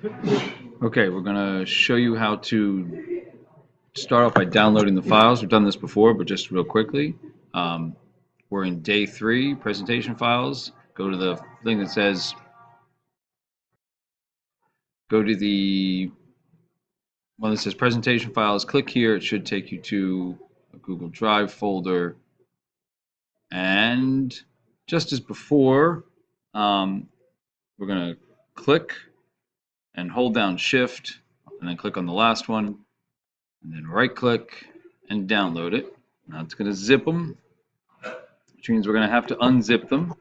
Okay, we're going to show you how to start off by downloading the files. We've done this before, but just real quickly. Um, we're in day 3, presentation files. Go to the thing that says, go to the one that says presentation files. Click here. It should take you to a Google Drive folder. And just as before, we're going to click and hold down Shift, and then click on the last one, and then right click and download it. Now it's going to zip them, which means we're going to have to unzip them.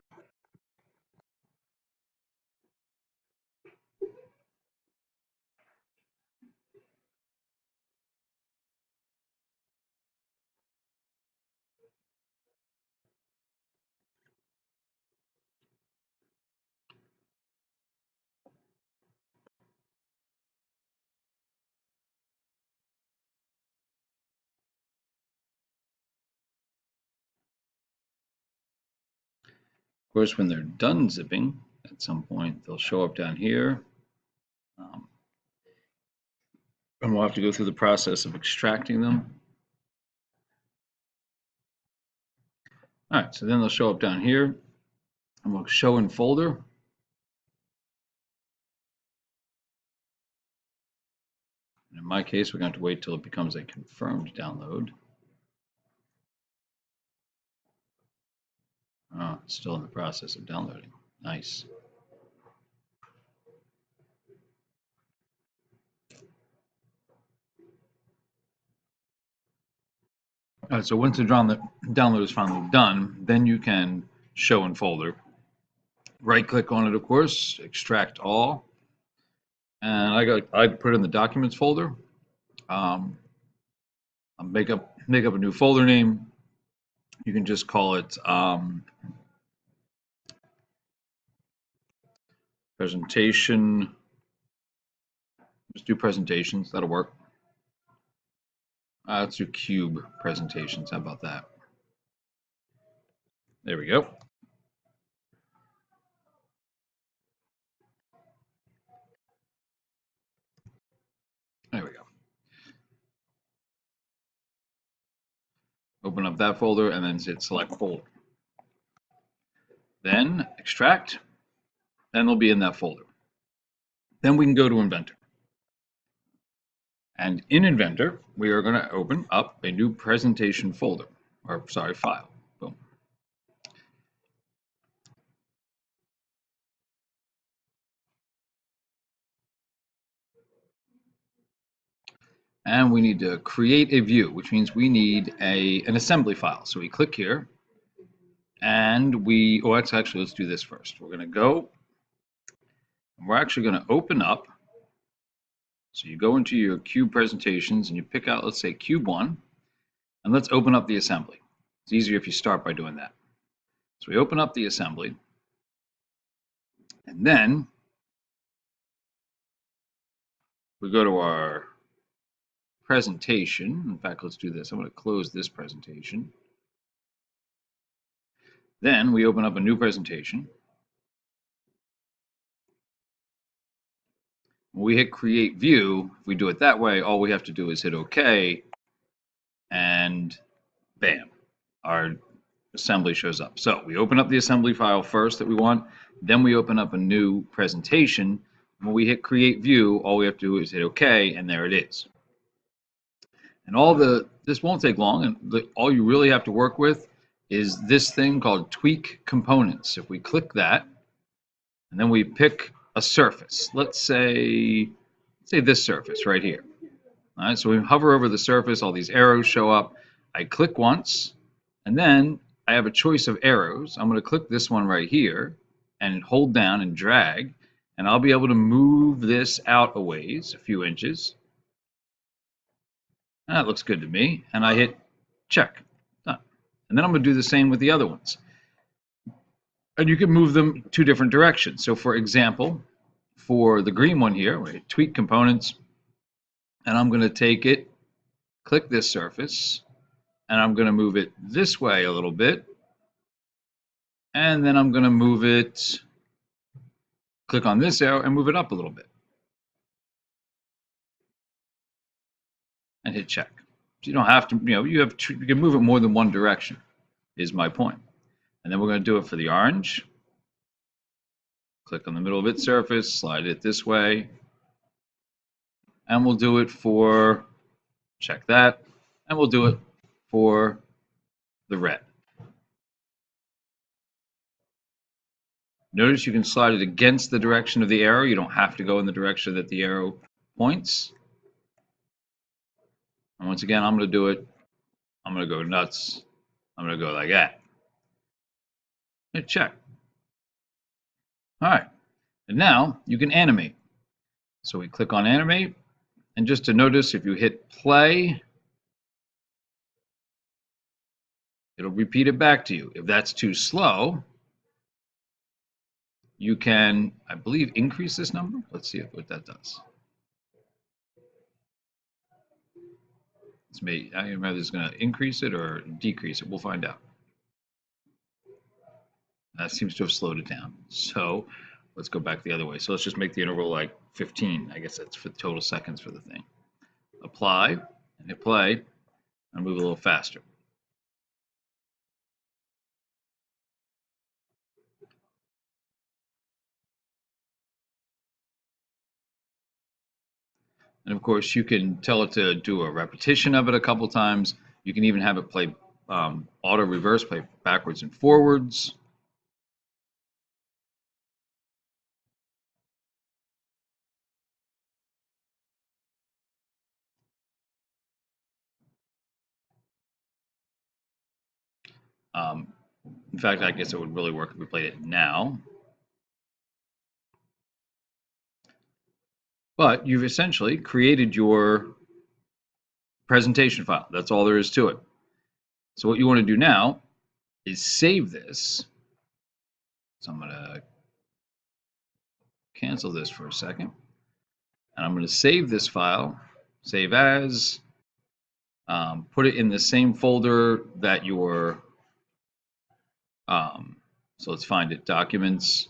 Of course, when they're done zipping, at some point they'll show up down here. And we'll have to go through the process of extracting them. All right, so then they'll show up down here, and we'll show in folder. In my case, we're going to have to wait till it becomes a confirmed download. Oh, it's still in the process of downloading. Nice. All right, so once the download is finally done, then you can show in folder. Right click on it, of course, extract all. And I put it in the documents folder. I'll make up a new folder name. You can just call it presentation. Just do presentations. That'll work. Let's do cube presentations. How about that? There we go. There we go. Open up that folder and then hit select folder. Then extract, and they'll be in that folder. Then we can go to Inventor. And in Inventor, we are going to open up a new presentation folder, or sorry, file. Boom. And we need to create a view, which means we need an assembly file. So we click here, and let's do this first. We're going to go, and we're actually going to open up. So you go into your cube presentations and you pick out, let's say, cube 1, and let's open up the assembly. It's easier if you start by doing that. So we open up the assembly, and then we go to our presentation. In fact, let's do this. I'm going to close this presentation. Then we open up a new presentation. When we hit create view, if we do it that way, all we have to do is hit OK, and bam, our assembly shows up. So we open up the assembly file first that we want, then we open up a new presentation. When we hit create view, all we have to do is hit OK, and there it is. And this won't take long, and all you really have to work with is this thing called tweak components. If we click that, and then we pick a surface, let's say this surface right here. All right, so we hover over the surface, all these arrows show up. I click once, and then I have a choice of arrows. I'm going to click this one right here and hold down and drag, and I'll be able to move this out a ways, a few inches. That looks good to me, and I hit check, done. And then I'm going to do the same with the other ones. And you can move them 2 different directions. So for example, for the green one here, we hit tweak components, and I'm going to take it, click this surface, and I'm going to move it this way a little bit, and then I'm going to move it, click on this arrow and move it up a little bit. and hit check. So you don't have to, you can move it more than one direction, is my point. And then we're going to do it for the orange. Click on the middle of its surface, slide it this way, and we'll do it for, check that, and we'll do it for the red. Notice you can slide it against the direction of the arrow. You don't have to go in the direction that the arrow points. And once again, I'm going to do it. I'm going to go nuts. I'm going to go like that. Hit check. All right. And now you can animate. So we click on animate. And just to notice, if you hit play, it'll repeat it back to you. If that's too slow, you can, I believe, increase this number. Let's see what that does. It's me. I don't remember if it's going to increase it or decrease it. We'll find out. That seems to have slowed it down. So let's go back the other way. So let's just make the interval like 15. I guess that's for the total seconds for the thing. Apply and hit play and move a little faster. And of course, you can tell it to do a repetition of it a couple times. You can even have it play auto reverse, play backwards and forwards. In fact, I guess it would really work if we played it now. But you've essentially created your presentation file. That's all there is to it. So what you want to do now is save this. So I'm going to cancel this for a second. And I'm going to save this file, save as, put it in the same folder that your, so let's find it, Documents,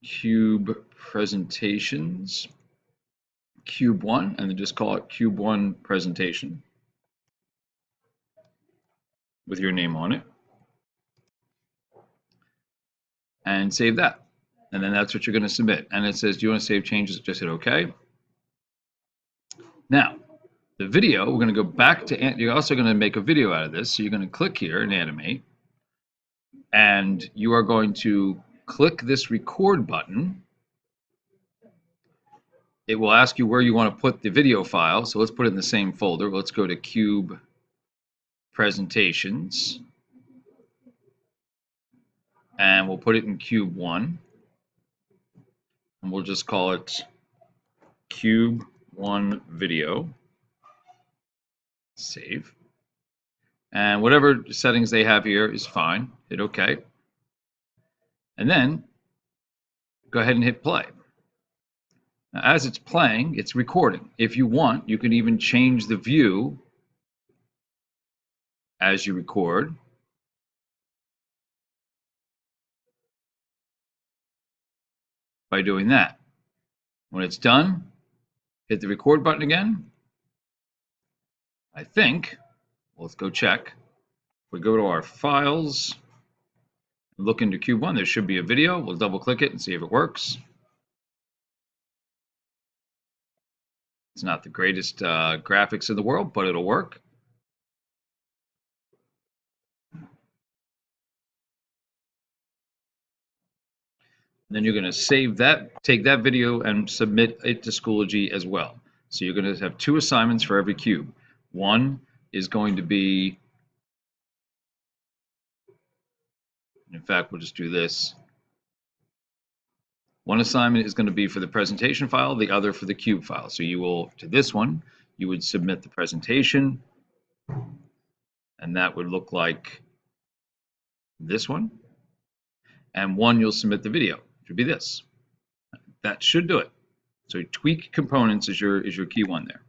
Cube Presentations, Cube 1, and then just call it Cube 1 Presentation with your name on it. And save that. And then that's what you're going to submit. And it says, do you want to save changes? Just hit OK. Now, the video, we're going to go back to, you're also going to make a video out of this. So you're going to click here and animate. And you are going to click this record button. It will ask you where you want to put the video file. So let's put it in the same folder. Let's go to Cube Presentations. And we'll put it in Cube 1. And we'll just call it Cube 1 Video. Save. And whatever settings they have here is fine. Hit OK. And then go ahead and hit play. Now, as it's playing, it's recording. If you want, you can even change the view as you record. By doing that. When it's done, hit the record button again. I think, let's go check. If we go to our files, look into Cube 1, there should be a video. We'll double click it and see if it works. It's not the greatest graphics in the world, but it'll work. Then you're going to save that, take that video and submit it to Schoology as well. So you're going to have 2 assignments for every cube. One is going to be, in fact, we'll just do this. One assignment is going to be for the presentation file, the other for the cube file. So you will, to this one, you would submit the presentation, and that would look like this one. And one, you'll submit the video. It should be this. That should do it. So tweak components is your key one there.